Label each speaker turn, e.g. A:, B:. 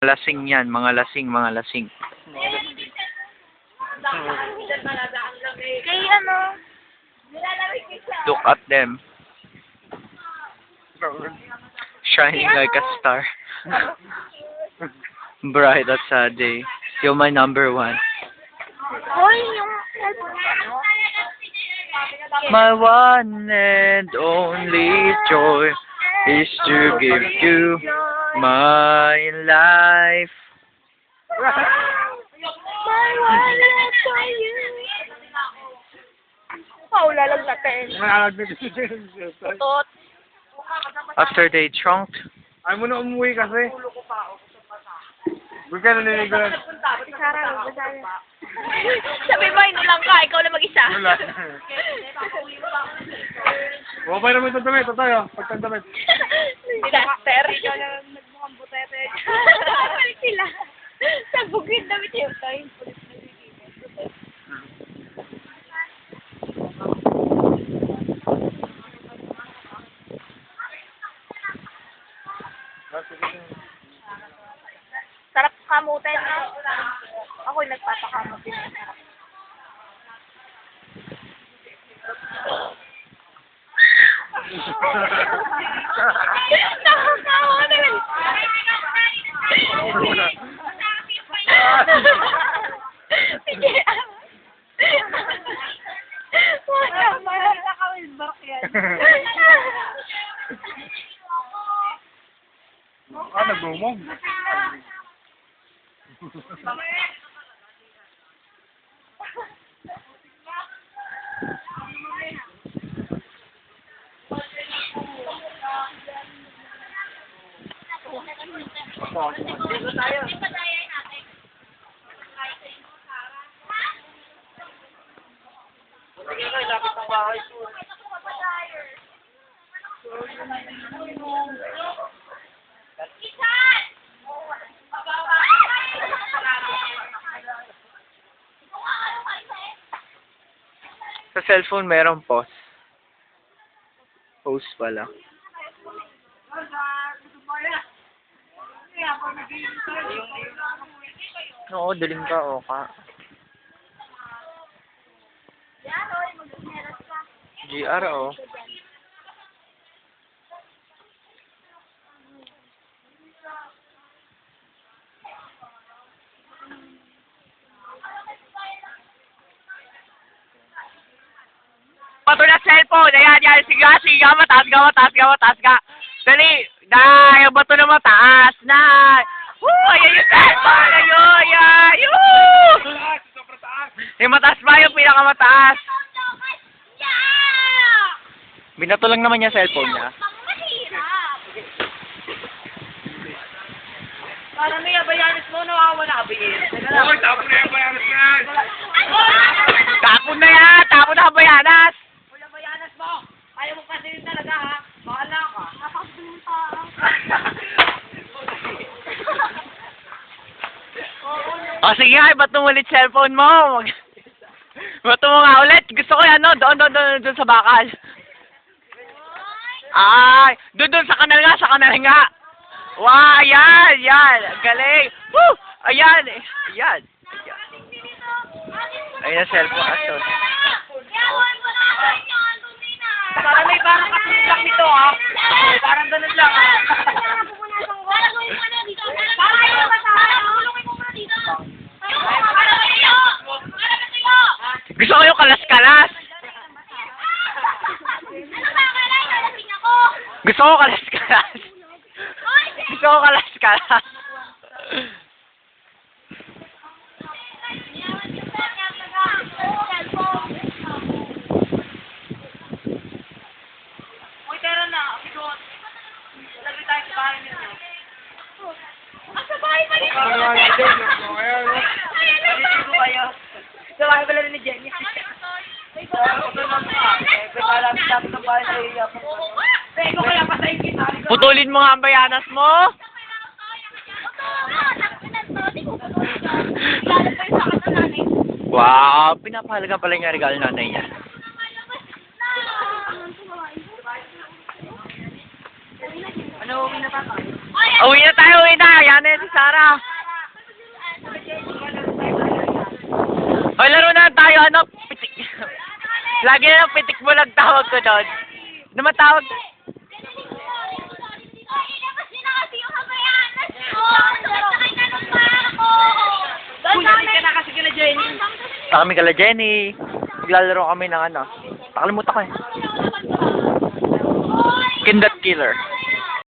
A: Lasing yan, mga lasing, mga lasing.
B: Kay ano?
A: Look at them. Shining like a star. Bright as a day. You're my number one.
B: Hoy, yung ano?
A: My one and only joy is to give you my life.
B: My wala sa'yo. Paulalag natin. Tot.
A: After they drunk,
C: Ay mo na umuwi kasi. Huwag ka naninig ko lang.
B: Sarang, basaya. Sabi mo, inulang ka. Ikaw lang mag-isa.
C: Wala. Huwag pa naman itong damit. Ito tayo. Pagtandamit.
B: Disaster. Ikaw lang nagmukhang butete. Balik sila. Sa bukid damit yung tayo. Sarap kamutin na. Ako'y nagpapakamot din. Sarap. Nakakawa na lang. Sige. Wala man. Nakawilbark yan.
C: Nagumog.
A: sa cellphone merong pause. Pause pala. Oo, daling ka, o ka. GR, o. Pato na cellphone. Ayan, yan. Siga, siga. Mataas ka, mataas ka, mataas ka. Dali. Dahil, bato na mataas. Na. Woo! Ayan yung cellphone. Ayun, yan. Yoo! Yung mataas pa yung pinakamataas. Binato lang naman yung cellphone niya.
B: Parang may abayanis mo, nawawala abayanis.
C: Oy, tapos na yung bayanas na yan.
A: Tapon na yan. Tapon na ang bayanas.
B: Wala abayanas mo. Ayaw mo kasi yun talaga, ha? Bahala ka. Napakasunod pa.
A: O sige nga, bato mo ulit cellphone mo. Bato mo nga ulit. Gusto ko yan, no? Doon sa bakal. Ay, doon sa kanal nga, sa kanal nga. Wow, ayan, yan. Galing. Woo! Ayan, ayan. Ayan ang cellphone. Asos.
B: Parang may parang kasunod lang nito, ha? Parang ganun lang, ha? Parang ayaw ba sa tulungin mo muna dito.
A: Gusto ko yung kalas-kalas. Gusto ko kalas-kalas. Gusto ko kalas-kalas.
B: Uy, tara na. Bigot. Lagi tayo sa bahay ninyo. Sa bahay pa rin. Dito kayo. Sa bahay pala ni Jenny.
A: Putulin mo nga ang bayanas mo. Wow, pinapahalagan pala yung regalo ng nanay niya.
B: Ano, minatata?
A: Uwi na tayo, uwi na. Yan na yun si Sarah. O, laro na tayo, ano, pitik. Lagi na lang pitik mo lang tawag ko doon. Ano matawag? Kami kala Jenny. Naglalaro kami ng ano. Nakalimutan ko eh. Kindat Killer.